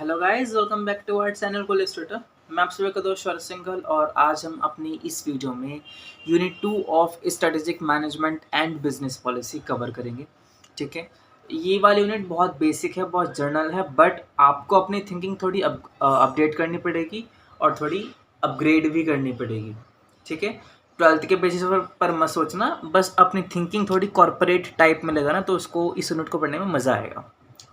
Hello guys, welcome back to our channel को लिस्टर। मैं आप सभी का दोस्त शरद सिंघल और आज हम अपनी इस वीडियो में unit 2 of strategic management and business policy cover करेंगे। ठीक है, ये वाली यूनिट बहुत बेसिक है, बहुत जर्नल है, बट आपको अपनी थिंकिंग थोड़ी अपडेट करनी पड़ेगी और थोड़ी अपग्रेड भी करनी पड़ेगी। ठीक है, 12th के बेसिस पर मत सोचना, बस अपनी थिंकिंग थोड़ी कॉर्पोरेट टाइप में लगाना, तो उसको इस यूनिट को पढ़ने में मज़ा आएगा।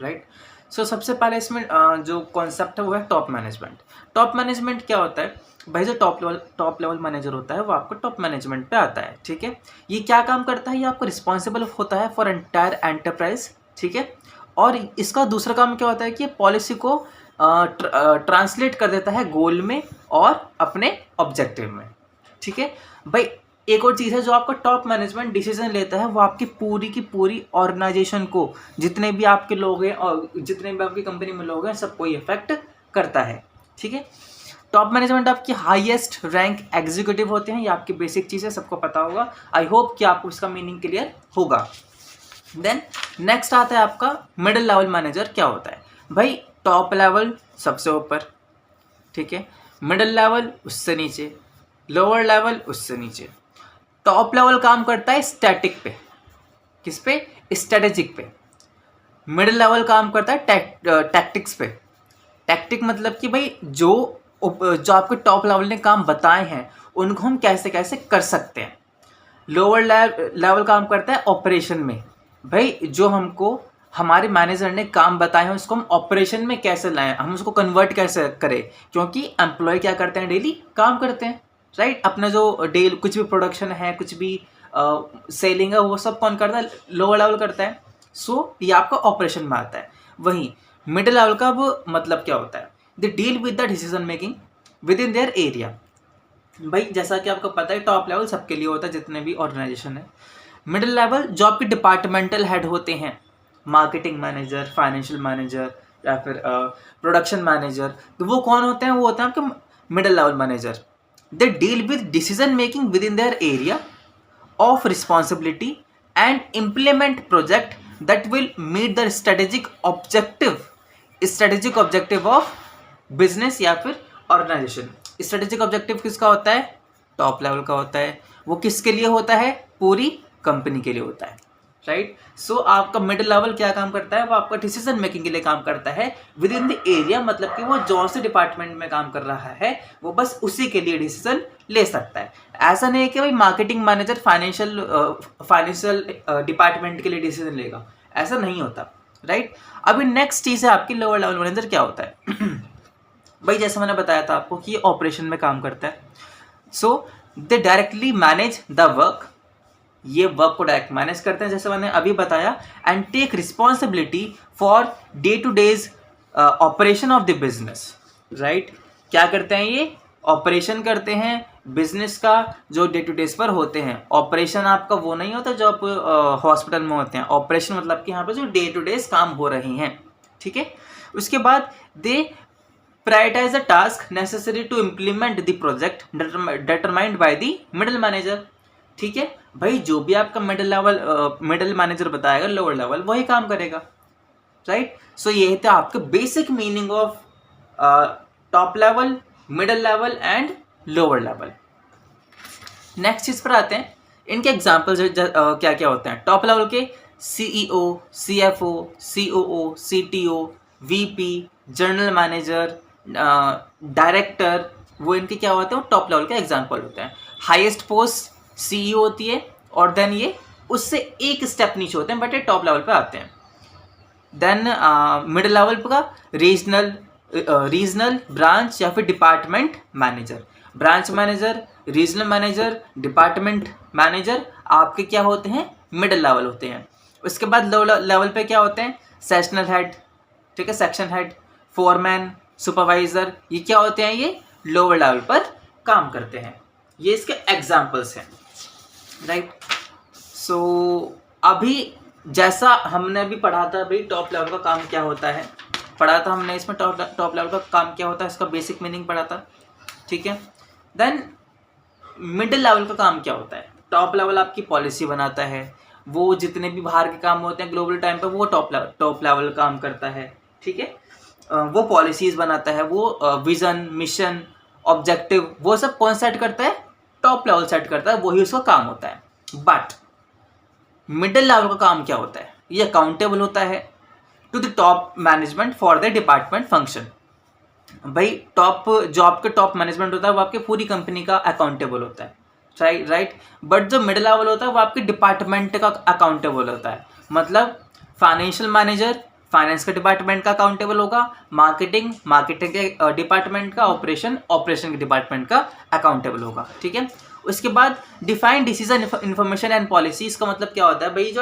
राइट। सबसे पहले इसमें जो कॉन्सेप्ट है वो है टॉप मैनेजमेंट। टॉप मैनेजमेंट क्या होता है भाई? जो टॉप लेवल मैनेजर होता है वो आपको टॉप मैनेजमेंट पे आता है। ठीक है, ये क्या काम करता है? ये आपको रिस्पॉन्सिबल होता है फॉर एंटायर एंटरप्राइज। ठीक है, और इसका दूसरा काम क्या होता है कि पॉलिसी को ट्रांसलेट कर देता है गोल में और अपने ऑब्जेक्टिव में। ठीक है भाई, एक और चीज़ है, जो आपका टॉप मैनेजमेंट डिसीजन लेता है वो आपकी पूरी की पूरी ऑर्गेनाइजेशन को, जितने भी आपके लोग हैं और जितने भी आपकी कंपनी में लोग हैं, सबको इफेक्ट करता है। ठीक है, टॉप मैनेजमेंट आपकी हाईएस्ट रैंक एग्जीक्यूटिव होते हैं। ये आपकी बेसिक चीज़ है, सबको पता होगा। आई होप कि आपको इसका मीनिंग क्लियर होगा। देन नेक्स्ट आता है आपका मिडिल लेवल मैनेजर। क्या होता है भाई? टॉप लेवल सबसे ऊपर, ठीक है, मिडिल लेवल उससे नीचे, लोअर लेवल उससे नीचे। टॉप लेवल काम करता है स्टैटिक पे। किस पे? स्ट्रेटेजिक पे। मिडिल लेवल काम करता है टैक्टिक्स पे। टैक्टिक मतलब कि भाई जो आपके टॉप लेवल ने काम बताए हैं उनको हम कैसे कैसे कर सकते हैं। लोअर लेवल काम करता है ऑपरेशन में। भाई जो हमको हमारे मैनेजर ने काम बताए हैं उसको हम ऑपरेशन में कैसे लाएं, हम उसको कन्वर्ट कैसे करें, क्योंकि एम्प्लॉय क्या करते हैं? डेली काम करते हैं। राइट, अपना जो डेली कुछ भी प्रोडक्शन है, कुछ भी सेलिंग है, वो सब कौन करता है? लोअर लेवल करता है। ये आपका ऑपरेशन में आता है। वहीं मिडिल लेवल का वो मतलब क्या होता है? They deal with the decision making with in their area. भाई जैसा कि आपको पता है, टॉप लेवल सबके लिए होता है, जितने भी ऑर्गेनाइजेशन है। मिडिल लेवल जो आपके डिपार्टमेंटल हेड होते हैं, मार्केटिंग मैनेजर, फाइनेंशियल मैनेजर या फिर प्रोडक्शन मैनेजर, तो वो कौन होते हैं? वो होते हैं आपके middle level manager. They deal with decision making with in their area of responsibility and implement project that will meet the strategic objective of business या फिर organization। strategic objective किसका होता है? टॉप लेवल का होता है। वो किसके लिए होता है? पूरी कंपनी के लिए होता है। राइट। आपका मिडिल लेवल क्या काम करता है? वो आपका डिसीजन मेकिंग के लिए काम करता है विद इन द एरिया, मतलब कि वो जो से डिपार्टमेंट में काम कर रहा है वो बस उसी के लिए डिसीजन ले सकता है। ऐसा नहीं है कि भाई मार्केटिंग मैनेजर फाइनेंशियल डिपार्टमेंट के लिए डिसीजन लेगा, ऐसा नहीं होता। राइट। अभी नेक्स्ट चीज़ है आपकी लोअर लेवल मैनेजर। क्या होता है? भाई जैसे मैंने बताया था आपको कि ये ऑपरेशन में काम करता है। They directly manage the work. ये वर्क को डायरेक्ट मैनेज करते हैं, जैसे मैंने अभी बताया। And take responsibility for day to days operation of the business. Right, क्या करते हैं ये? ऑपरेशन करते हैं बिजनेस का, जो डे टू डेज पर होते हैं। ऑपरेशन आपका वो नहीं होता जो आप हॉस्पिटल में होते हैं। ऑपरेशन मतलब कि यहाँ पे जो डे टू डेज काम हो रहे हैं। ठीक है, उसके बाद they prioritise the task necessary to implement the project determined by the middle manager. ठीक है भाई, जो भी आपका मिडिल मैनेजर बताएगा लोअर लेवल, वही काम करेगा। राइट। ये था आपका basic meaning of top level, middle level and lower level. Next चीज पर आते हैं, इनके एग्जांपल्स क्या क्या होते हैं। टॉप लेवल के CEO, CFO, COO, CTO, VP, general manager, director, वो इनके क्या होते हैं? वो टॉप लेवल के एग्जांपल होते हैं। हाईएस्ट पोस्ट सीईओ होती है और देन ये उससे एक स्टेप नीचे होते हैं, बट ये टॉप लेवल पे आते हैं। देन मिडिल लेवल का रीजनल ब्रांच या फिर department manager. Branch manager, regional manager, department manager आपके क्या होते हैं? मिडिल लेवल होते हैं। उसके बाद लोअर लेवल पे क्या होते हैं? सेक्शनल हेड, ठीक है, सेक्शन हेड, फोरमैन, सुपरवाइजर, ये क्या होते हैं? ये लोअर लेवल पर काम करते हैं। ये इसके एग्जाम्पल्स हैं। राइट। अभी जैसा हमने अभी पढ़ा था भाई टॉप लेवल का काम क्या होता है, पढ़ा था हमने इसमें टॉप लेवल का काम क्या होता है, इसका बेसिक मीनिंग पढ़ा था। ठीक है, देन मिडिल लेवल का काम क्या होता है? टॉप लेवल आपकी पॉलिसी बनाता है, वो जितने भी बाहर के काम होते हैं ग्लोबल टाइम पर, वो टॉप लेवल काम करता है। ठीक है, वो पॉलिसीज बनाता है, वो विजन, मिशन, ऑब्जेक्टिव, वो सब कौन सेट करता है? टॉप लेवल सेट करता है, वही उसका काम होता है। बट मिडिल लेवल का काम क्या होता है? ये अकाउंटेबल होता है to the top management for the department function. भाई टॉप, जो आपके टॉप मैनेजमेंट होता है वो आपके पूरी कंपनी का अकाउंटेबल होता है, राइट। बट जो मिडिल लेवल होता है वो आपके डिपार्टमेंट का अकाउंटेबल होता है। मतलब फाइनेंशियल मैनेजर फाइनेंस के डिपार्टमेंट का अकाउंटेबल होगा, मार्केटिंग के डिपार्टमेंट का, ऑपरेशन के डिपार्टमेंट का अकाउंटेबल होगा, ठीक है। उसके बाद define decision information and policies का मतलब क्या होता है? भाई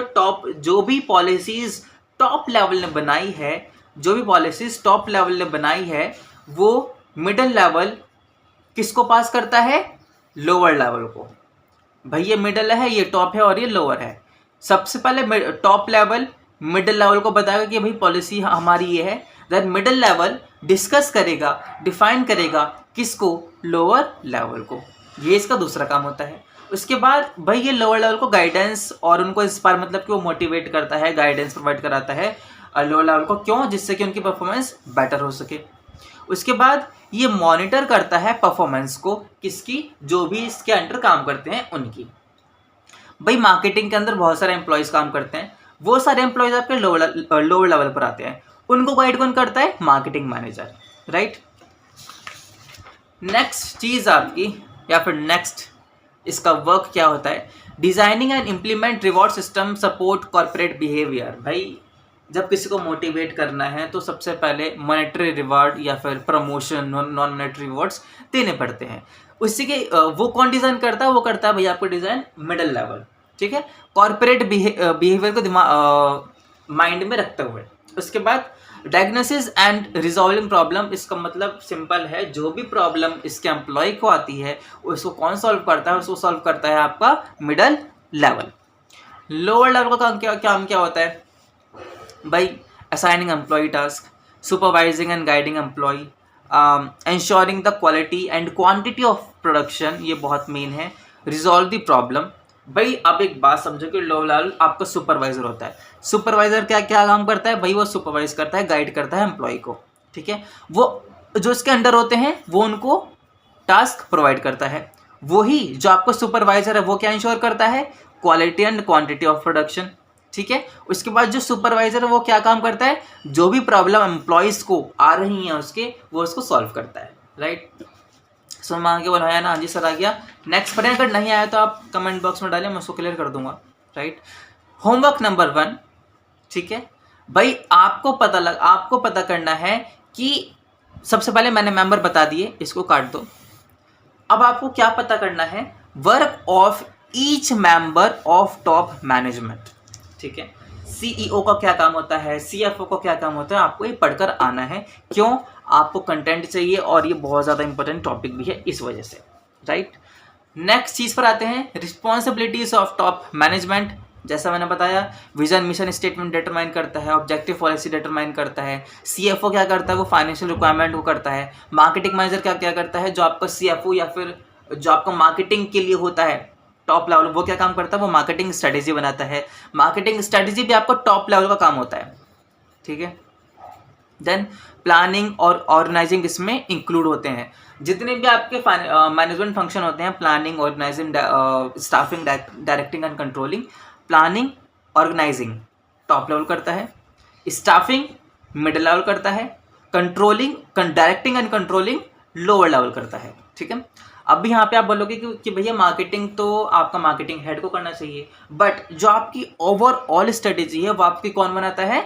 जो भी पॉलिसीज टॉप लेवल ने बनाई है, वो मिडिल लेवल किसको पास करता है? लोअर लेवल को। भाई ये मिडिल है, ये टॉप है और ये लोअर है। सबसे पहले टॉप लेवल मिडिल लेवल को बताएगा कि भाई पॉलिसी हमारी ये है, देन मिडिल लेवल डिस्कस करेगा, डिफाइन करेगा किसको? लोअर लेवल को। ये इसका दूसरा काम होता है। उसके बाद भाई ये लोअर लेवल को गाइडेंस और उनको इंस्पायर, मतलब कि वो मोटिवेट करता है, गाइडेंस प्रोवाइड कराता है लोअर लेवल को। क्यों? जिससे कि उनकी परफॉर्मेंस बेटर हो सके। उसके बाद ये मॉनिटर करता है परफॉर्मेंस को, किसकी? जो भी इसके अंडर काम करते हैं उनकी। भाई मार्केटिंग के अंदर बहुत सारे एम्प्लॉयज काम करते हैं, वो सारे एम्प्लॉयज आपके लोअर लेवल पर आते हैं, उनको गाइड कौन करता है? Marketing manager, right. नेक्स्ट चीज आपकी, या फिर नेक्स्ट इसका वर्क क्या होता है? Designing and implement reward system support corporate behaviour. भाई जब किसी को मोटिवेट करना है तो सबसे पहले मॉनेटरी रिवॉर्ड या फिर प्रमोशन, नॉन मॉनेटरी रिवॉर्ड्स देने पड़ते हैं। उसी के वो कौन डिज़ाइन करता है? वो करता है भैया आपको डिज़ाइन मिडिल लेवल, ठीक है। कॉर्पोरेट बिहेवियर को माइंड में रखते हुए। उसके बाद डायग्नोसिस एंड रिजॉल्विंग प्रॉब्लम, इसका मतलब सिंपल है, जो भी प्रॉब्लम इसके एम्प्लॉय को आती है उसको कौन सॉल्व करता है? उसको सॉल्व करता है आपका मिडिल लेवल। लोअर लेवल का काम क्या होता है? भाई assigning employee task, supervising and guiding employee, ensuring the quality and quantity of production, ये बहुत मेन है। resolve the problem। भाई अब एक बात समझो कि लोअर लेवल आपका सुपरवाइजर होता है। सुपरवाइजर क्या क्या काम करता है? भाई वो सुपरवाइज करता है, गाइड करता है एम्प्लॉय को, ठीक है। वो जो इसके अंडर होते हैं वो उनको टास्क प्रोवाइड करता है। वही जो आपका सुपरवाइजर है वो क्या इंश्योर करता है? Quality and quantity of production, ठीक है। उसके बाद जो सुपरवाइजर है वो क्या काम करता है? जो भी प्रॉब्लम एम्प्लॉयज को आ रही हैं उसके, वो उसको सॉल्व करता है, राइट। सो मैं आगे बोला ना, हाँ जी सर आ गया। नेक्स्ट पढ़ें, अगर नहीं आया तो आप कमेंट बॉक्स में डालें, मैं उसको क्लियर कर दूंगा, राइट। होमवर्क नंबर 1, ठीक है। भाई आपको पता करना है कि सबसे पहले मैंने मेंबर बता दिए, इसको काट दो। अब आपको क्या पता करना है? Work of each member of top management, ठीक है। सीईओ का क्या काम होता है, सीएफओ का क्या काम होता है, आपको ये पढ़कर आना है। क्यों? आपको कंटेंट चाहिए और ये बहुत ज़्यादा इंपॉर्टेंट टॉपिक भी है इस वजह से, राइट। नेक्स्ट चीज़ पर आते हैं, रिस्पॉन्सिबिलिटीज ऑफ टॉप मैनेजमेंट। जैसा मैंने बताया, विजन मिशन स्टेटमेंट डिटरमाइन करता है, ऑब्जेक्टिव पॉलिसी डिटरमाइन करता है। सीएफओ क्या करता है? वो फाइनेंशियल रिक्वायरमेंट को करता है। मार्केटिंग मैनेजर क्या क्या करता है? जो आपका सीएफओ या फिर जो आपका मार्केटिंग के लिए होता है टॉप लेवल, वो क्या काम करता है? वो मार्केटिंग स्ट्रेटेजी बनाता है। मार्केटिंग स्ट्रेटेजी भी आपका टॉप लेवल का काम होता है, ठीक है। देन प्लानिंग और ऑर्गेनाइजिंग इसमें इंक्लूड होते हैं। जितने भी आपके मैनेजमेंट फंक्शन होते हैं, planning, organising, staffing, directing and controlling. Planning, organising top level करता है, स्टाफिंग मिडिल लेवल करता है, controlling, directing and controlling lower level करता है, ठीक है। अब यहाँ पे आप बोलोगे कि भैया मार्केटिंग तो आपका मार्केटिंग हेड को करना चाहिए, बट जो आपकी ओवरऑल स्ट्रेटेजी है वो आपकी कौन बनाता है?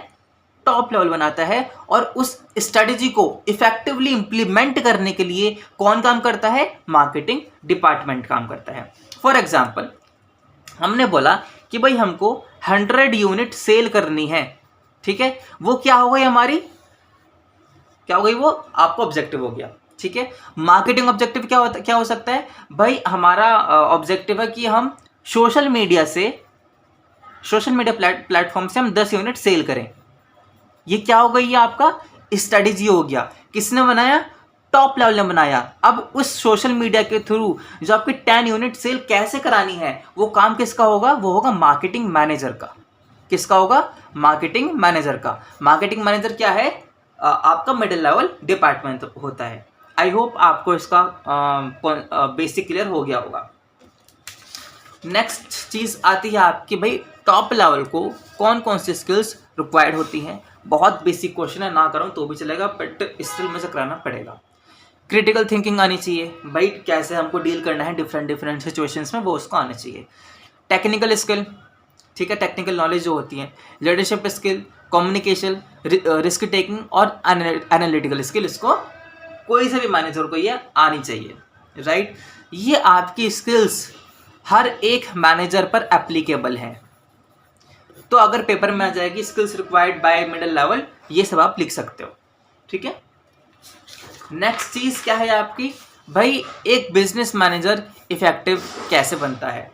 टॉप लेवल बनाता है। और उस स्ट्रेटेजी को इफेक्टिवली इंप्लीमेंट करने के लिए कौन काम करता है? मार्केटिंग डिपार्टमेंट काम करता है। फॉर एग्जाम्पल, हमने बोला कि भाई हमको 100 यूनिट सेल करनी है, ठीक है। वो क्या हो गई हमारी? क्या हो गई? वो आपको ऑब्जेक्टिव हो गया, ठीक है। मार्केटिंग ऑब्जेक्टिव क्या हो सकता है? भाई हमारा ऑब्जेक्टिव है कि हम सोशल मीडिया प्लेटफॉर्म से हम 10 यूनिट सेल करें। ये क्या हो गई? ये आपका स्ट्रेटेजी हो गया। किसने बनाया? टॉप लेवल ने बनाया। अब उस सोशल मीडिया के थ्रू जो आपकी 10 यूनिट सेल कैसे करानी है, वो काम किसका होगा? वो होगा मार्केटिंग मैनेजर का। किसका होगा? मार्केटिंग मैनेजर का। मार्केटिंग मैनेजर क्या है? आपका मिडिल लेवल डिपार्टमेंट होता है। आई होप आपको इसका बेसिक क्लियर हो गया होगा। नेक्स्ट चीज़ आती है आपकी भाई टॉप लेवल को कौन कौन सी स्किल्स रिक्वायर्ड होती हैं। बहुत बेसिक क्वेश्चन है, ना करूँ तो भी चलेगा, बट स्टिल मुझे कराना पड़ेगा। क्रिटिकल थिंकिंग आनी चाहिए भाई, कैसे हमको डील करना है डिफरेंट सिचुएशंस में, वो उसको आना चाहिए। टेक्निकल स्किल, ठीक है, टेक्निकल नॉलेज जो होती है। Leadership skill, communication, risk taking और एनालिटिकल स्किल, इसको कोई से भी मैनेजर को ये आनी चाहिए, राइट। ये आपकी स्किल्स हर एक मैनेजर पर एप्लीकेबल है। तो अगर पेपर में आ जाएगी skills required by middle level, ये सब आप लिख सकते हो, ठीक है। नेक्स्ट चीज़ क्या है आपकी भाई, एक बिजनेस मैनेजर इफेक्टिव कैसे बनता है,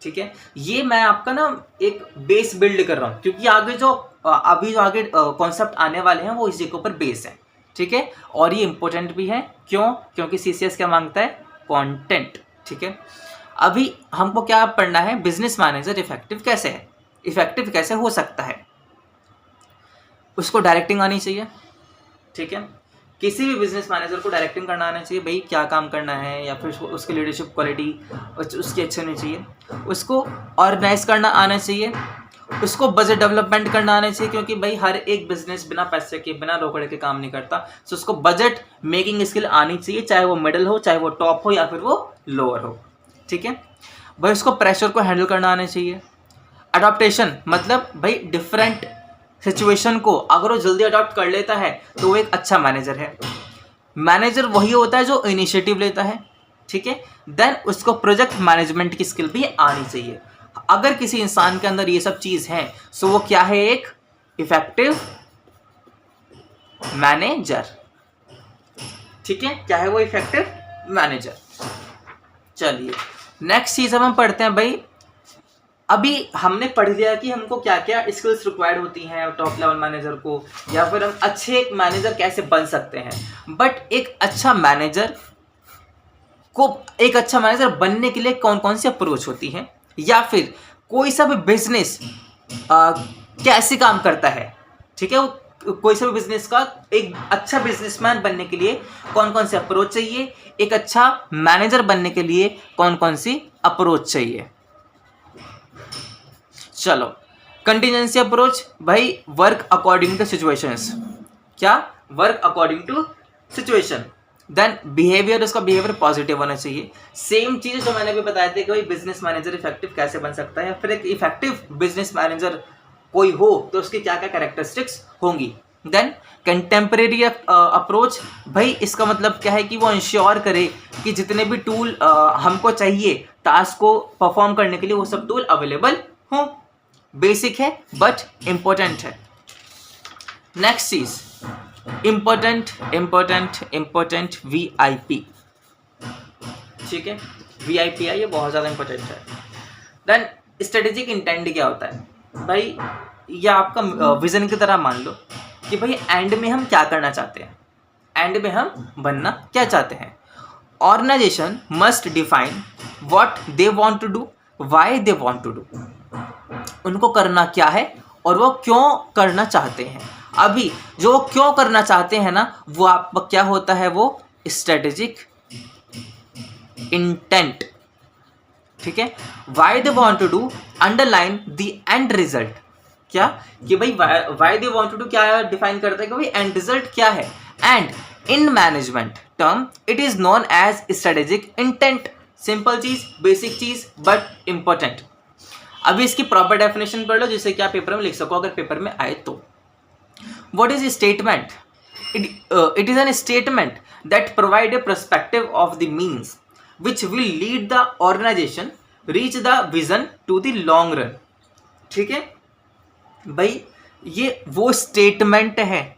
ठीक है। ये मैं आपका ना एक बेस बिल्ड कर रहा हूँ, क्योंकि आगे जो आगे कॉन्सेप्ट आने वाले हैं वो इसी के ऊपर बेस है, ठीक है। और ये इंपॉर्टेंट भी है, क्यों? क्योंकि सीसीएस क्या मांगता है? कंटेंट, ठीक है। अभी हमको क्या पढ़ना है, बिजनेस मैनेजर इफेक्टिव कैसे है, इफेक्टिव कैसे हो सकता है। उसको डायरेक्टिंग आनी चाहिए, ठीक है। किसी भी बिजनेस मैनेजर को डायरेक्टिंग करना आना चाहिए भाई, क्या काम करना है, या फिर उसकी लीडरशिप क्वालिटी उसकी अच्छी होनी चाहिए। उसको ऑर्गेनाइज करना आना चाहिए, उसको बजट डेवलपमेंट करना आना चाहिए, क्योंकि भाई हर एक बिजनेस बिना पैसे के, बिना रोकड़े के काम नहीं करता। सो उसको बजट मेकिंग स्किल आनी चाहिए, चाहे वो मिडिल हो, चाहे वो टॉप हो, या फिर वो लोअर हो, ठीक है भाई। उसको प्रेशर को हैंडल करना आना चाहिए। अडॉप्टेशन मतलब भाई डिफरेंट सिचुएशन को अगर वो जल्दी अडॉप्ट कर लेता है तो वो एक अच्छा मैनेजर है। मैनेजर वही होता है जो इनिशिएटिव लेता है, ठीक है। देन उसको प्रोजेक्ट मैनेजमेंट की स्किल भी आनी चाहिए। अगर किसी इंसान के अंदर ये सब चीज है, सो वो क्या है? एक इफेक्टिव मैनेजर, ठीक है। क्या है वो? Effective manager. चलिए नेक्स्ट चीज हम पढ़ते हैं भाई। अभी हमने पढ़ लिया कि हमको क्या क्या स्किल्स रिक्वायर्ड होती हैं टॉप लेवल मैनेजर को, या फिर हम अच्छे एक मैनेजर कैसे बन सकते हैं। बट एक अच्छा मैनेजर बनने के लिए कौन कौन सी अप्रोच होती है, या फिर कोई सा भी बिजनेस कैसे काम करता है, ठीक है। कोई सा भी बिजनेस का एक अच्छा बिजनेसमैन बनने के लिए कौन कौन सी अप्रोच चाहिए, एक अच्छा मैनेजर बनने के लिए कौन कौन सी अप्रोच चाहिए। चलो, कंटिजेंसी अप्रोच भाई, वर्क अकॉर्डिंग टू सिचुएशंस। क्या? Work according to situation. Then behaviour, उसका बिहेवियर पॉजिटिव होना चाहिए। सेम चीज जो मैंने भी बताया था कि भाई बिजनेस मैनेजर इफेक्टिव कैसे बन सकता है, या फिर एक इफेक्टिव बिजनेस मैनेजर कोई हो तो उसकी क्या क्या कैरेक्टरिस्टिक्स होंगी। देन कंटेम्परेरी अप्रोच भाई, इसका मतलब क्या है कि वो इंश्योर करे कि जितने भी टूल हमको चाहिए टास्क को परफॉर्म करने के लिए, वो सब टूल अवेलेबल हों। बेसिक है बट इंपॉर्टेंट है। नेक्स्ट चीज इंपॉर्टेंट वीआईपी, ठीक है। वीआईपी है, ये बहुत ज्यादा इंपॉर्टेंट है। देन स्ट्रेटेजिक इंटेंट क्या होता है भाई, ये आपका विजन की तरह मान लो कि भाई एंड में हम क्या करना चाहते हैं, एंड में हम बनना क्या चाहते हैं। Organisation must define what they want to do, why they want to do, उनको करना क्या है और वो क्यों करना चाहते हैं। अभी जो वो क्यों करना चाहते हैं ना, वो आपका क्या होता है? वो स्ट्रेटेजिक इंटेंट, ठीक है। Why they want to do, underline the end result. क्या? कि भाई why they want to do क्या डिफाइन करता है कि भाई एंड रिजल्ट क्या है। And in management term it is known as strategic intent. Simple चीज, बेसिक चीज, बट इंपॉर्टेंट। अभी इसकी प्रॉपर डेफिनेशन पढ़ लो जिससे कि आप पेपर में लिख सको, अगर पेपर में आए तो। What is statement? It is an statement that provide a perspective of the means which will lead the organisation reach the vision to the long run, ठीक है भाई। ये वो स्टेटमेंट है,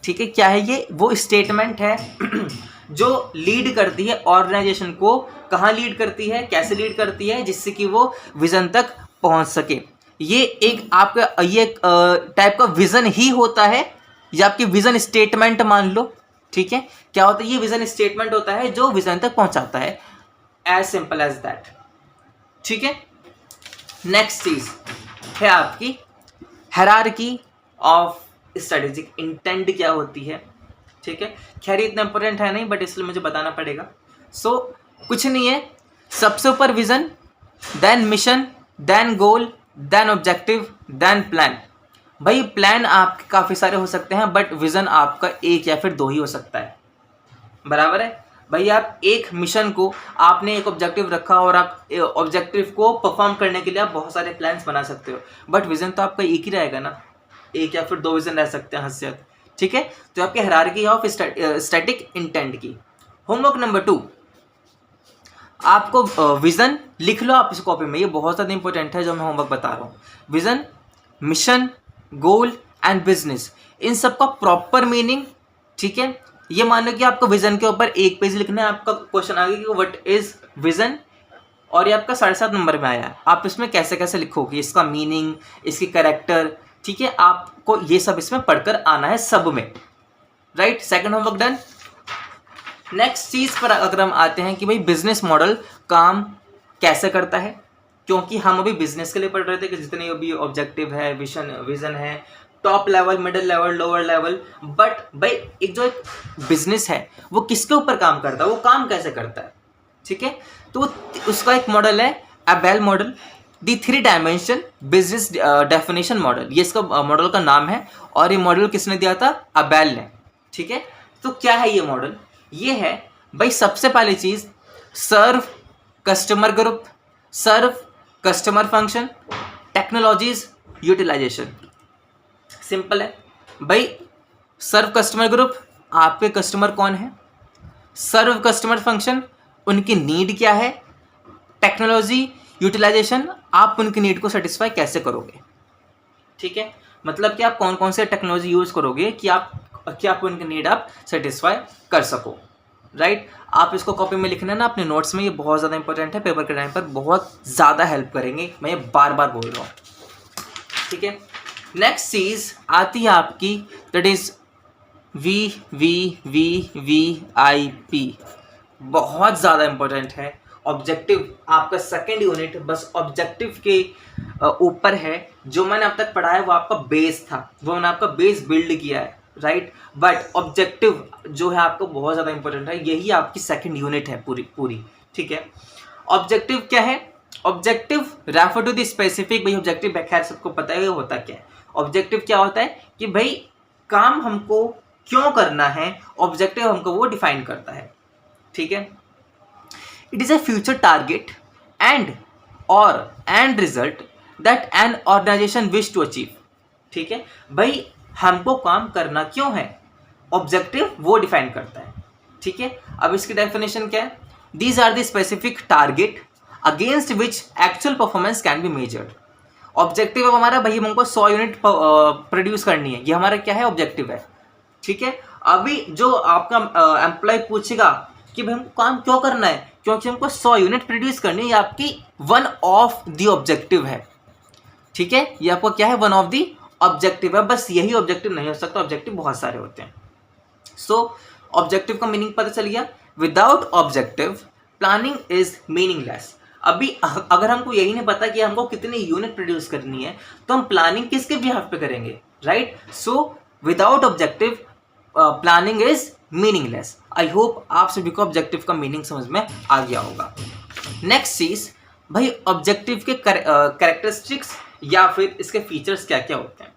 ठीक है। क्या है ये? वो स्टेटमेंट है जो लीड करती है ऑर्गेनाइजेशन को। कहाँ लीड करती है, कैसे लीड करती है, जिससे कि वो विजन तक पहुंच सके। ये एक आपका ये टाइप का विजन ही होता है, या आपकी विजन स्टेटमेंट मान लो, ठीक है। क्या होता है? ये विजन स्टेटमेंट होता है जो विजन तक पहुंचाता है। एज सिंपल एज दैट, ठीक है। नेक्स्ट चीज है आपकी हायरार्की ऑफ स्ट्रेटेजिक इंटेंट क्या होती है, ठीक है। खैर इतना इंपॉर्टेंट है नहीं, बट इसलिए मुझे बताना पड़ेगा। सो कुछ नहीं है, सबसे ऊपर विजन, देन मिशन, देन गोल, देन ऑब्जेक्टिव, देन प्लान। भाई प्लान आपके काफ़ी सारे हो सकते हैं, बट विजन आपका एक या फिर दो ही हो सकता है, बराबर है। भाई आप एक मिशन को, आपने एक ऑब्जेक्टिव रखा और आप ऑब्जेक्टिव को परफॉर्म करने के लिए आप बहुत सारे प्लान्स बना सकते हो, बट विजन तो आपका एक ही रहेगा ना, एक या फिर दो विजन रह सकते हैं हद से हद, ठीक है। तो आपकी हायरार्की ऑफ स्टैटिक इंटेंट की। होमवर्क नंबर 2, आपको विजन लिख लो आप इस कॉपी में, ये बहुत ज़्यादा इंपॉर्टेंट है जो मैं होमवर्क बता रहा हूँ। Vision, mission, goal and business, इन सब का प्रॉपर मीनिंग, ठीक है। ये मान लो कि आपको विजन के ऊपर एक पेज लिखना है, आपका क्वेश्चन आ गया कि व्हाट इज विजन, और ये आपका 7.5 नंबर में आया है। आप इसमें कैसे कैसे लिखोगे, इसका मीनिंग, इसकी कैरेक्टर, ठीक है, आपको ये सब इसमें पढ़कर आना है सब में, right. Second homework done. Next चीज़ पर अगर हम आते हैं कि भाई बिजनेस मॉडल काम कैसे करता है, क्योंकि हम अभी बिजनेस के लिए पढ़ रहे थे कि जितने अभी ऑब्जेक्टिव है, विजन है, top level, middle level, lower level, but भाई एक जो एक बिजनेस है वो किसके ऊपर काम करता है, वो काम कैसे करता है, ठीक है। तो उसका एक मॉडल है अबेल मॉडल, दी 3 डायमेंशन बिजनेस डेफिनेशन मॉडल, ये इसका मॉडल का नाम है, और ये मॉडल किसने दिया था, अबेल ने, ठीक है। तो क्या है ये मॉडल, ये है भाई सबसे पहली चीज, serve customer group, serve customer function, technologies, utilisation. Simple है भाई, सर्व कस्टमर ग्रुप, आपके कस्टमर कौन है, सर्व कस्टमर फंक्शन, उनकी नीड क्या है, टेक्नोलॉजी, यूटिलाइजेशन, आप उनकी नीड को सेटिस्फाई कैसे करोगे, ठीक है। मतलब कि आप कौन कौन से टेक्नोलॉजी यूज करोगे कि आप उनकी नीड आप सेटिस्फाई कर सको, राइट। आप इसको कॉपी में लिखना ना अपने नोट्स में, ये बहुत ज़्यादा इंपॉर्टेंट है, पेपर के टाइम पर बहुत ज़्यादा हेल्प करेंगे, मैं ये बार बार बोल रहा हूँ, ठीक है। नेक्स्ट चीज़ आती है आपकी, दैट इज VVVVIP, बहुत ज़्यादा इंपॉर्टेंट है। ऑब्जेक्टिव आपका सेकेंड यूनिट बस ऑब्जेक्टिव के ऊपर है, जो मैंने अब तक पढ़ा है वो आपका बेस था, वो मैंने आपका बेस बिल्ड किया है, राइट। बट ऑब्जेक्टिव जो है आपको बहुत ज़्यादा इंपॉर्टेंट है, यही आपकी सेकेंड यूनिट है पूरी, ठीक है। ऑब्जेक्टिव क्या है, objective refer to the specific, भाई ऑब्जेक्टिव खैर सबको पता है होता क्या है। ऑब्जेक्टिव क्या होता है कि भाई काम हमको क्यों करना है, ऑब्जेक्टिव हमको वो डिफाइन करता है, ठीक है। It is a future target end result that an organisation wish to achieve, ठीक है। भाई हमको काम करना क्यों है, ऑब्जेक्टिव वो डिफाइन करता है, ठीक है। अब इसकी डेफिनेशन क्या है, these are the specific target against which actual performance can be measured. Objective है हमारा, भाई हमको 100 यूनिट प्रोड्यूस करनी है, ये हमारा क्या है, ऑब्जेक्टिव है, ठीक है। अभी जो आपका एम्प्लॉय पूछेगा कि भाई हमको काम क्यों करना है, क्योंकि हमको 100 यूनिट प्रोड्यूस करनी है, ये आपकी वन ऑफ द ऑब्जेक्टिव है, ठीक है। ये आपको क्या है, वन ऑफ द ऑब्जेक्टिव है, बस यही ऑब्जेक्टिव नहीं हो सकता, ऑब्जेक्टिव बहुत सारे होते हैं। सो ऑब्जेक्टिव का मीनिंग पता चल गया। Without objective planning is meaningless. अभी अगर हमको यही नहीं पता कि हमको कितनी यूनिट प्रोड्यूस करनी है, तो हम प्लानिंग किसके बिहाफ पे करेंगे, right. So without objective planning is meaningless. I hope आप सभी को ऑब्जेक्टिव का मीनिंग समझ में आ गया होगा। नेक्स्ट चीज, भाई ऑब्जेक्टिव के कैरेक्टरिस्टिक्स या फिर इसके फीचर्स क्या क्या होते हैं।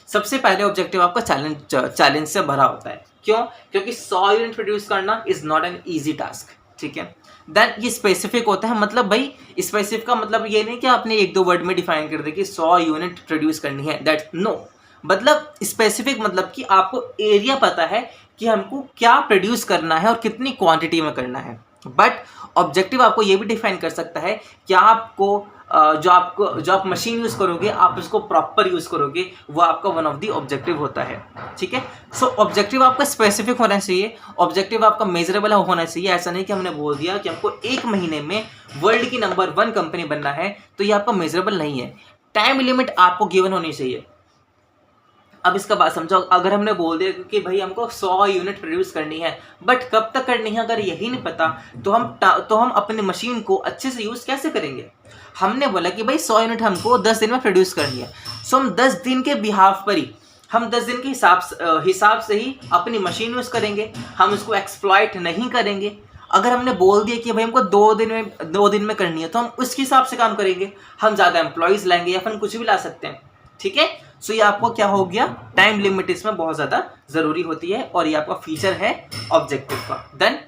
सबसे पहले ऑब्जेक्टिव आपका चैलेंज से भरा होता है, क्यों, क्योंकि 100 यूनिट प्रोड्यूस करना is not an easy task, ठीक है। देन ये स्पेसिफिक होता है, मतलब भाई स्पेसिफिक का मतलब ये नहीं कि आपने 1-2 वर्ड में डिफाइन कर दे कि 100 यूनिट प्रोड्यूस करनी है, दैट नो। मतलब स्पेसिफिक मतलब कि आपको एरिया पता है कि हमको क्या प्रोड्यूस करना है और कितनी क्वांटिटी में करना है। बट ऑब्जेक्टिव आपको ये भी डिफाइन कर सकता है कि आपको जो आप मशीन यूज़ करोगे, आप उसको प्रॉपर यूज़ करोगे, वो आपका वन ऑफ द ऑब्जेक्टिव होता है, ठीक है। सो ऑब्जेक्टिव आपका स्पेसिफिक होना चाहिए, ऑब्जेक्टिव आपका मेजरेबल होना चाहिए। ऐसा नहीं कि हमने बोल दिया कि हमको 1 महीने में वर्ल्ड की नंबर 1 कंपनी बनना है, तो ये आपका मेजरेबल नहीं है। टाइम लिमिट आपको गिवन होनी चाहिए। अब इसका बात समझो, अगर हमने बोल दिया कि भाई हमको 100 यूनिट प्रोड्यूस करनी है, बट कब तक करनी है अगर यही नहीं पता, तो हम अपनी मशीन को अच्छे से यूज़ कैसे करेंगे। हमने बोला कि भाई 100 यूनिट हमको 10 दिन में प्रोड्यूस करनी है, सो हम 10 दिन के बिहाफ पर ही हम 10 दिन के हिसाब से ही अपनी मशीन यूज़ करेंगे, हम इसको एक्सप्लॉइट नहीं करेंगे। अगर हमने बोल दिया कि भाई हमको 2 दिन में करनी है, तो हम उसके हिसाब से काम करेंगे, हम ज़्यादा एम्प्लॉयज़ लाएंगे या फिर कुछ भी ला सकते हैं, ठीक है। सो ये आपको क्या हो गया, टाइम लिमिट इसमें बहुत ज़्यादा ज़रूरी होती है और ये आपका फीचर है ऑब्जेक्टिव का। देन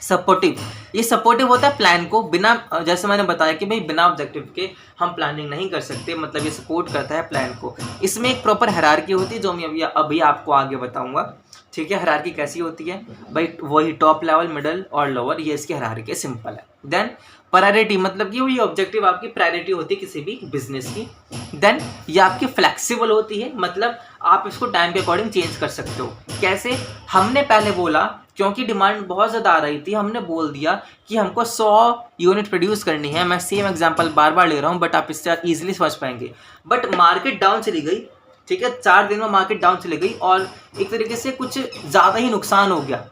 सपोर्टिव, ये सपोर्टिव होता है प्लान को, बिना, जैसे मैंने बताया कि भाई बिना ऑब्जेक्टिव के हम प्लानिंग नहीं कर सकते, मतलब ये सपोर्ट करता है प्लान को। इसमें एक प्रॉपर हायरार्की होती है जो मैं अभी आपको आगे बताऊंगा, ठीक है। हायरार्की कैसी होती है भाई, वही टॉप लेवल, मिडल और लोअर, ये इसकी हायरार्की सिंपल है। देन प्रायोरिटी, मतलब कि ये ऑब्जेक्टिव आपकी प्रायोरिटी होती है किसी भी बिजनेस की। देन ये आपकी फ्लेक्सिबल होती है, मतलब आप इसको टाइम के अकॉर्डिंग चेंज कर सकते हो। कैसे, हमने पहले बोला क्योंकि डिमांड बहुत ज़्यादा आ रही थी, हमने बोल दिया कि हमको 100 यूनिट प्रोड्यूस करनी है। मैं सेम एग्जांपल बार बार ले रहा हूँ बट आप इससे ईजिली समझ पाएंगे। बट मार्केट डाउन चली गई, ठीक है, 4 दिन में मार्केट डाउन चली गई और एक तरीके से कुछ ज़्यादा ही नुकसान हो गया,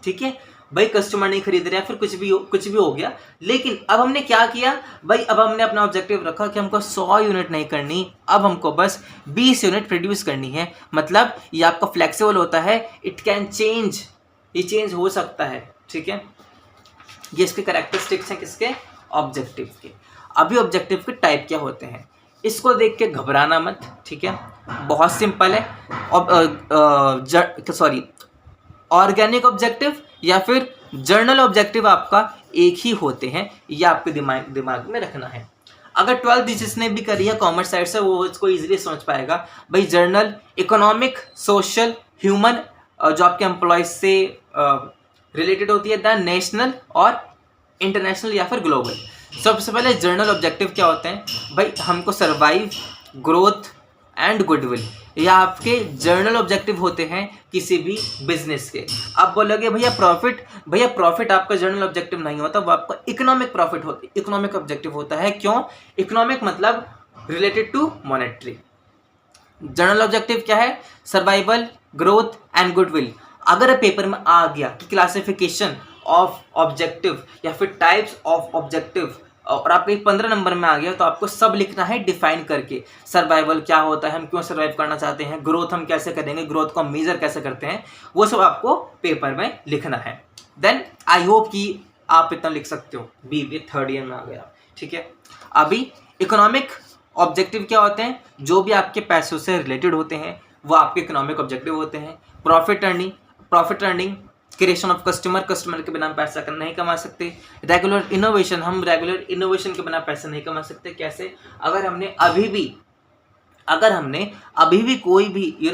ठीक है भाई, कस्टमर नहीं खरीद रहे हैं, फिर कुछ भी हो गया। लेकिन अब हमने क्या किया भाई, अब हमने अपना ऑब्जेक्टिव रखा कि हमको 100 यूनिट नहीं करनी, अब हमको बस 20 यूनिट प्रोड्यूस करनी है। मतलब ये आपका फ्लेक्सिबल होता है, इट कैन चेंज, ये चेंज हो सकता है, ठीक है। ये इसके कैरेक्टरिस्टिक्स हैं किसके, ऑब्जेक्टिव के। अभी ऑब्जेक्टिव के टाइप क्या होते हैं, इसको देख के घबराना मत, ठीक है, बहुत सिंपल है। ऑर्गेनिक ऑब्जेक्टिव या फिर जर्नल ऑब्जेक्टिव आपका एक ही होते हैं, ये आपके दिमाग में रखना है। अगर 12th जिसने भी करी है कॉमर्स साइड से, वो इसको इजीली समझ पाएगा भाई। जर्नल इकोनॉमिक, सोशल, ह्यूमन, जो आपके एम्प्लॉयज से रिलेटेड होती है। दैन नेशनल और इंटरनेशनल या फिर ग्लोबल। सबसे पहले जर्नल ऑब्जेक्टिव क्या होते हैं भाई, हमको सर्वाइव, ग्रोथ एंड गुडविल, ये आपके जर्नल ऑब्जेक्टिव होते हैं किसी भी बिजनेस के। आप बोलोगे भैया प्रॉफिट आपका जर्नल ऑब्जेक्टिव नहीं होता, वो आपका इकोनॉमिक प्रॉफिट होता है, इकोनॉमिक ऑब्जेक्टिव होता है। क्यों, इकोनॉमिक मतलब related to monetary. General objective क्या है, सर्वाइवल, ग्रोथ एंड गुडविल। अगर पेपर में आ गया कि क्लासिफिकेशन ऑफ ऑब्जेक्टिव या फिर टाइप्स ऑफ ऑब्जेक्टिव और आपके 15 नंबर में आ गया, तो आपको सब लिखना है डिफाइन करके। सर्वाइवल क्या होता है, हम क्यों सर्वाइव करना चाहते हैं, ग्रोथ हम कैसे करेंगे, ग्रोथ को हम मेजर कैसे करते हैं, वो सब आपको पेपर में लिखना है। देन आई होप कि आप इतना लिख सकते हो, BBA 3rd ईयर में आ गया, ठीक है। अभी इकोनॉमिक ऑब्जेक्टिव क्या होते हैं, जो भी आपके पैसों से रिलेटेड होते हैं वो आपके इकोनॉमिक ऑब्जेक्टिव होते हैं। Profit earning, creation of customer के बिना हम पैसा नहीं कमा सकते। रेगुलर इनोवेशन, हम रेगुलर इनोवेशन के बिना पैसा नहीं कमा सकते। कैसे, अगर हमने अभी भी कोई भी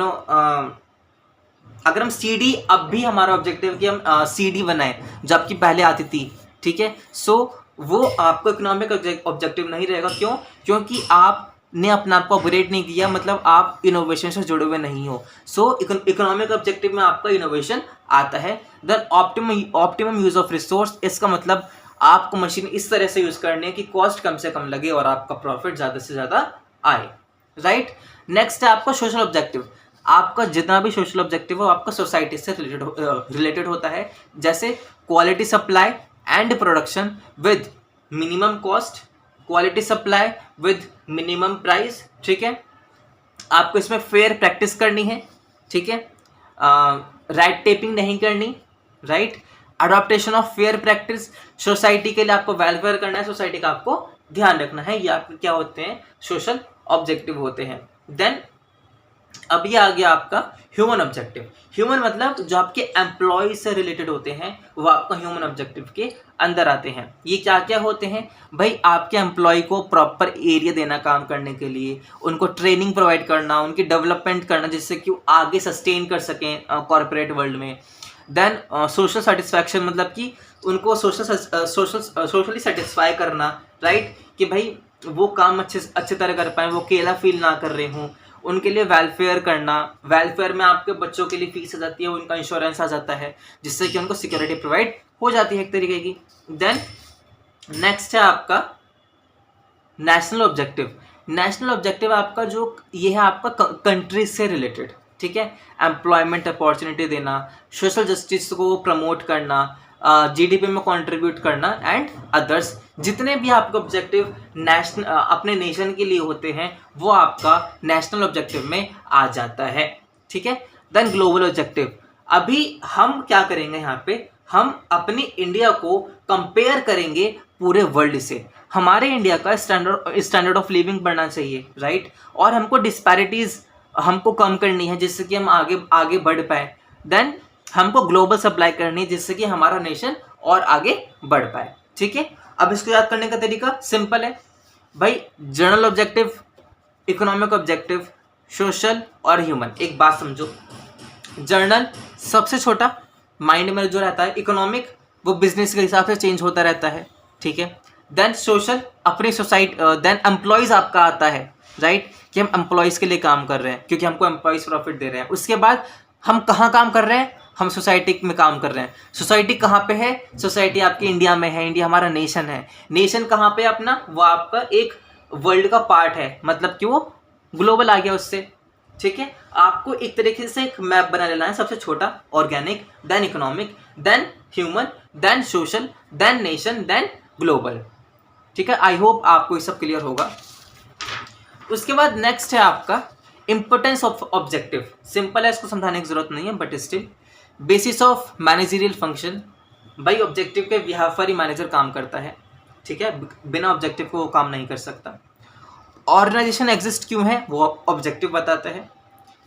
अगर हम CD, अब भी हमारा ऑब्जेक्टिव कि हम CD बनाएं जो आपकी पहले आती थी, ठीक है। सो वो आपको इकोनॉमिक ऑब्जेक्टिव नहीं रहेगा। क्यों, क्योंकि आपने अपना आप को अपग्रेड नहीं किया, मतलब आप इनोवेशन से जुड़े हुए नहीं हो। सो इकोनॉमिक ऑब्जेक्टिव में आपका इनोवेशन आता है। Then optimum use of resource, इसका मतलब आपको मशीन इस तरह से यूज करनी है कि कॉस्ट कम से कम लगे और आपका प्रॉफिट ज़्यादा से ज़्यादा आए, राइट। नेक्स्ट है आपका सोशल ऑब्जेक्टिव। आपका जितना भी सोशल ऑब्जेक्टिव हो आपका सोसाइटी से रिलेटेड होता है। जैसे quality supply and production with minimum cost, quality supply with minimum price, ठीक है। आपको इसमें फेयर प्रैक्टिस करनी है, ठीक है, राइट टेपिंग नहीं करनी, right. Adaptation of fair practice, society के लिए आपको वेलफेयर करना है, सोसाइटी का आपको ध्यान रखना है, ये आपके क्या होते हैं, सोशल ऑब्जेक्टिव होते हैं। देन अब ये आ गया आपका ह्यूमन ऑब्जेक्टिव। ह्यूमन मतलब जो आपके एम्प्लॉय से रिलेटेड होते हैं वो आपका ह्यूमन ऑब्जेक्टिव के अंदर आते हैं। ये क्या क्या होते हैं भाई, आपके एम्प्लॉय को प्रॉपर एरिया देना काम करने के लिए, उनको ट्रेनिंग प्रोवाइड करना, उनकी डेवलपमेंट करना जिससे कि वो आगे सस्टेन कर सकें कॉर्पोरेट वर्ल्ड में। देन सोशल सेटिस्फैक्शन, मतलब कि उनको सोशली सेटिस्फाई करना, राइट, कि भाई वो काम अच्छे तरह कर पाएँ, वो अकेला फील ना कर रहे हों। उनके लिए वेलफेयर करना, वेलफेयर में आपके बच्चों के लिए फीस आ जाती है, उनका इंश्योरेंस आ जाता है जिससे कि उनको सिक्योरिटी प्रोवाइड हो जाती है एक तरीके की। देन नेक्स्ट है आपका नेशनल ऑब्जेक्टिव। नेशनल ऑब्जेक्टिव आपका जो ये है आपका कंट्री से रिलेटेड, ठीक है, एम्प्लॉयमेंट अपॉर्चुनिटी देना, सोशल जस्टिस को प्रमोट करना, जीडीपी में कंट्रीब्यूट करना एंड अदर्स। जितने भी आपके ऑब्जेक्टिव नेशनल अपने नेशन के लिए होते हैं वो आपका नेशनल ऑब्जेक्टिव में आ जाता है। ठीक है, देन ग्लोबल ऑब्जेक्टिव। अभी हम क्या करेंगे यहाँ पे, हम अपनी इंडिया को कंपेयर करेंगे पूरे वर्ल्ड से। हमारे इंडिया का स्टैंडर्ड ऑफ लिविंग बढ़ना चाहिए, राइट, और हमको डिस्पैरिटीज हमको कम करनी है जिससे कि हम आगे आगे बढ़ पाए। देन हमको ग्लोबल सप्लाई करनी है जिससे कि हमारा नेशन और आगे बढ़ पाए। ठीक है, अब इसको याद करने का तरीका सिंपल है भाई, general objective, economic objective, social और ह्यूमन। एक बात समझो, जर्नल सबसे छोटा माइंड में जो रहता है, इकोनॉमिक वो बिजनेस के हिसाब से चेंज होता रहता है। ठीक है, देन सोशल अपनी सोसाइटी, देन एम्प्लॉयज आपका आता है, राइट, कि हम एम्प्लॉयज के लिए काम कर रहे हैं क्योंकि हमको एम्प्लॉयज प्रॉफिट दे रहे हैं। उसके बाद हम कहाँ काम कर रहे हैं, हम सोसाइटी में काम कर रहे हैं। सोसाइटी कहाँ पे है, सोसाइटी आपकी इंडिया में है, इंडिया हमारा नेशन है। नेशन कहाँ पे अपना, वो आपका एक वर्ल्ड का पार्ट है, मतलब कि वो ग्लोबल आ गया उससे। ठीक है, आपको एक तरीके से एक मैप बना लेना है, सबसे छोटा organic, then economic, then human, then social, then nation, then global. ठीक है, आई होप आपको ये सब क्लियर होगा। उसके बाद नेक्स्ट है आपका इंपोर्टेंस ऑफ ऑब्जेक्टिव। सिंपल है, इसको समझाने की जरूरत नहीं है, but still basis of managerial function. भाई ऑब्जेक्टिव के बिहाफ पर ही मैनेजर काम करता है। ठीक है, बिना ऑब्जेक्टिव को वो काम नहीं कर सकता। ऑर्गेनाइजेशन एग्जिस्ट क्यों है वो ऑब्जेक्टिव बताता है।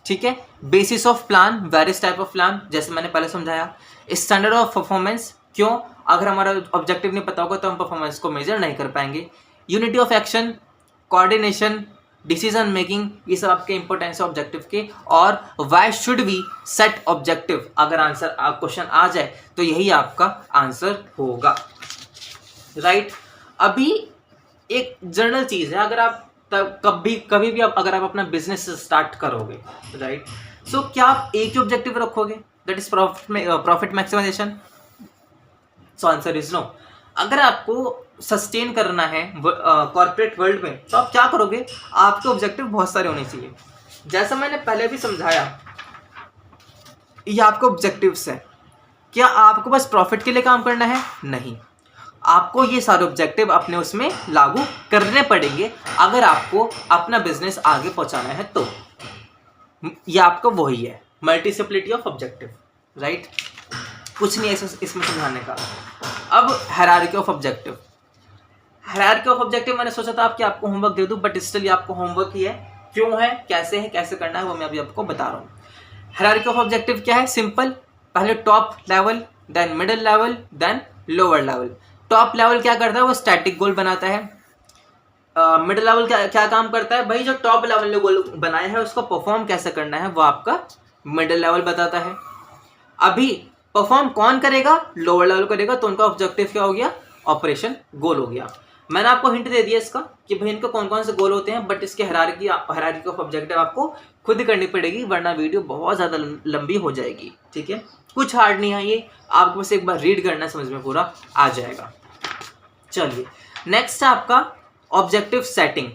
ठीक है, basis of plan, various type of plan, जैसे मैंने पहले समझाया। स्टैंडर्ड ऑफ परफॉर्मेंस, क्यों, अगर हमारा ऑब्जेक्टिव नहीं पता होगा तो हम परफॉर्मेंस को मेजर नहीं कर पाएंगे। Unity of action, coordination, decision making, ये सब आपके इंपॉर्टेंस है ऑब्जेक्टिव के। और why should we set objective, अगर आंसर क्वेश्चन आ जाए तो यही आपका आंसर होगा, राइट। अभी एक जनरल चीज है, अगर आप कभी भी अगर आप अपना बिजनेस स्टार्ट करोगे, राइट, सो क्या आप एक ही ऑब्जेक्टिव रखोगे, that is profit maximisation? So answer is no. अगर आपको सस्टेन करना है कॉर्पोरेट वर्ल्ड में तो आप क्या करोगे, आपके ऑब्जेक्टिव बहुत सारे होने चाहिए। जैसा मैंने पहले भी समझाया, ये आपके ऑब्जेक्टिव्स है। क्या आपको बस प्रॉफिट के लिए काम करना है? नहीं, आपको ये सारे ऑब्जेक्टिव अपने उसमें लागू करने पड़ेंगे अगर आपको अपना बिजनेस आगे पहुंचाना है तो। ये आपका वही है मल्टीसिप्लिटी ऑफ ऑब्जेक्टिव, राइट। कुछ नहीं है इसमें समझाने का। अब hierarchy of objective. Hierarchy of objective मैंने सोचा था कि आपको होमवर्क दे दूं, बट स्टिल आपको होमवर्क ही है। क्यों है, कैसे करना है वो मैं अभी आपको बता रहा हूँ। हायरार्की ऑफ ऑब्जेक्टिव क्या है, सिंपल, पहले top level, then middle level, then lower level. Top level क्या करता है, वो स्टैटिक गोल बनाता है। मिडिल लेवल क्या काम करता है, भाई जो टॉप लेवल ने गोल बनाया है उसको परफॉर्म कैसे करना है वो आपका मिडिल लेवल बताता है। अभी परफॉर्म कौन करेगा, लोअर लेवल करेगा, तो उनका ऑब्जेक्टिव क्या हो गया, ऑपरेशन गोल हो गया। मैंने आपको हिंट दे दिया इसका कि भाई इनके कौन कौन से गोल होते हैं, बट इसके हायरार्की ऑफ ऑब्जेक्टिव आपको खुद करनी पड़ेगी, वरना वीडियो बहुत ज़्यादा लंबी हो जाएगी। ठीक है, कुछ हार्ड नहीं है ये, आपको बस एक बार रीड करना, समझ में पूरा आ जाएगा। चलिए नेक्स्ट है आपका objective setting.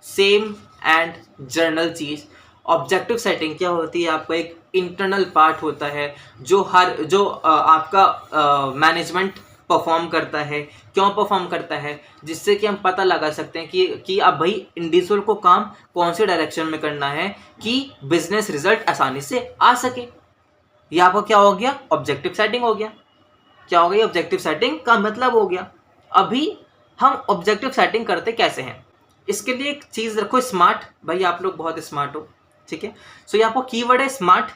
Same and journal चीज। ऑब्जेक्टिव सेटिंग क्या होती है, आपका एक इंटरनल पार्ट होता है जो आपका मैनेजमेंट परफॉर्म करता है। क्यों परफॉर्म करता है, जिससे कि हम पता लगा सकते हैं कि अब भाई इंडिविजुअल को काम कौन से डायरेक्शन में करना है कि बिजनेस रिजल्ट आसानी से आ सके। ये आपको क्या हो गया, ऑब्जेक्टिव सेटिंग हो गया। क्या हो गई, ऑब्जेक्टिव सेटिंग का मतलब हो गया। अभी हम ऑब्जेक्टिव सेटिंग करते कैसे हैं, इसके लिए एक चीज़ रखो, स्मार्ट। भाई आप लोग बहुत स्मार्ट हो, ठीक है। सो ये आपको कीवर्ड है स्मार्ट।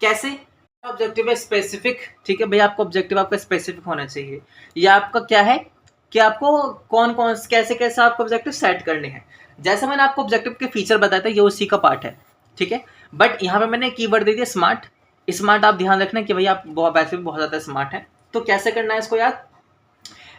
कैसे, ऑब्जेक्टिव है स्पेसिफिक, ठीक है भाई, आपको ऑब्जेक्टिव आपका स्पेसिफिक होना चाहिए। ये आपका क्या है कि आपको कौन कौन कैसे आपको ऑब्जेक्टिव सेट करने हैं। जैसे मैंने आपको ऑब्जेक्टिव के फीचर बताया था, ये उसी का पार्ट है, ठीक है। बट यहाँ पे मैंने कीवर्ड दे दिया स्मार्ट। स्मार्ट आप ध्यान रखना कि भाई आप वैसे भी बहुत ज़्यादा स्मार्ट हैं। तो कैसे करना है इसको याद,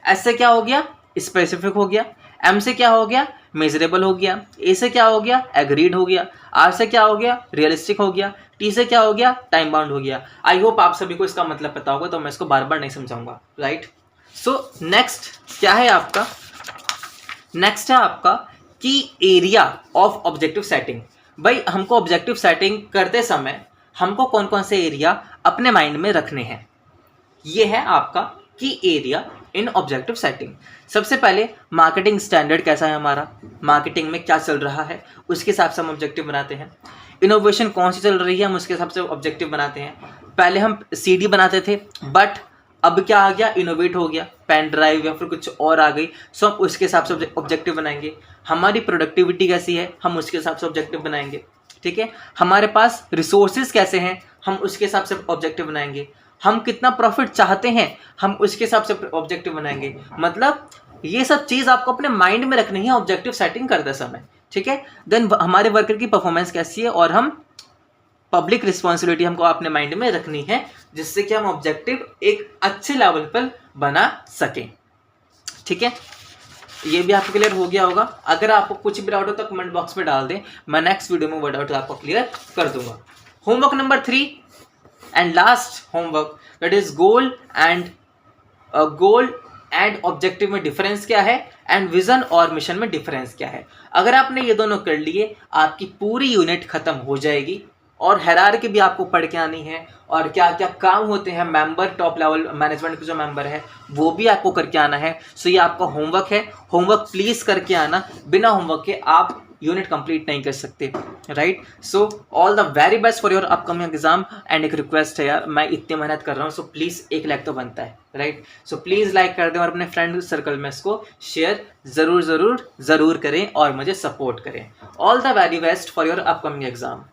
एस से क्या हो गया, स्पेसिफिक हो गया। एम से क्या हो गया, मेजरेबल हो गया। ए से क्या हो गया, एग्रीड हो गया। आर से क्या हो गया, रियलिस्टिक हो गया। टी से क्या हो गया, टाइम बाउंड हो गया। आई होप आप सभी को इसका मतलब पता होगा, तो मैं इसको बार बार नहीं समझाऊंगा, राइट। सो नेक्स्ट क्या है आपका, नेक्स्ट है आपका की एरिया ऑफ ऑब्जेक्टिव सेटिंग। भाई हमको ऑब्जेक्टिव सेटिंग करते समय हमको कौन कौन से एरिया अपने माइंड में रखने हैं, ये है आपका की एरिया इन ऑब्जेक्टिव सेटिंग। सबसे पहले मार्केटिंग स्टैंडर्ड कैसा है हमारा, मार्केटिंग में क्या चल रहा है, उसके हिसाब से हम ऑब्जेक्टिव बनाते हैं। इनोवेशन कौन सी चल रही है, हम उसके हिसाब से ऑब्जेक्टिव बनाते हैं। पहले हम सीडी बनाते थे, बट अब क्या आ गया, इनोवेट हो गया, पेन ड्राइव या फिर कुछ और आ गई, सो हम उसके हिसाब से ऑब्जेक्टिव बनाएंगे। हमारी प्रोडक्टिविटी कैसी है, हम उसके हिसाब से ऑब्जेक्टिव बनाएंगे। ठीक है, हमारे पास रिसोर्सेज कैसे हैं, हम उसके हिसाब से ऑब्जेक्टिव बनाएंगे। हम कितना प्रॉफिट चाहते हैं, हम उसके हिसाब से ऑब्जेक्टिव बनाएंगे। मतलब ये सब चीज आपको अपने माइंड में रखनी है ऑब्जेक्टिव सेटिंग करते समय। ठीक है, देन हमारे वर्कर की परफॉर्मेंस कैसी है, और हम पब्लिक रिस्पॉन्सिबिलिटी हमको अपने माइंड में रखनी है, जिससे कि हम ऑब्जेक्टिव एक अच्छे लेवल पर बना सकें। ठीक है, ये भी आपको क्लियर हो गया होगा। अगर आपको कुछ भी डाउट हो तो कमेंट बॉक्स में डाल दें, मैं नेक्स्ट वीडियो में वो डाउट आपको क्लियर कर दूंगा। Homework number 3 and last homework, that is goal and objective में डिफरेंस क्या है, एंड विजन और मिशन में डिफरेंस क्या है। अगर आपने ये दोनों कर लिए, आपकी पूरी यूनिट खत्म हो जाएगी। और हायरार्की भी आपको पढ़ के आनी है, और क्या क्या काम होते हैं, मेंबर टॉप लेवल मैनेजमेंट के जो मेंबर है वो भी आपको करके आना है। सो ये आपका होमवर्क है, होमवर्क प्लीज करके आना। बिना होमवर्क के आप यूनिट कंप्लीट नहीं कर सकते, right. So all the very best for your upcoming exam. And एक रिक्वेस्ट है यार, मैं इतनी मेहनत कर रहा हूँ, सो प्लीज एक लाइक तो बनता है, राइट। सो प्लीज लाइक कर दें और अपने फ्रेंड सर्कल में इसको शेयर जरूर करें और मुझे सपोर्ट करें। All the very best for your upcoming exam.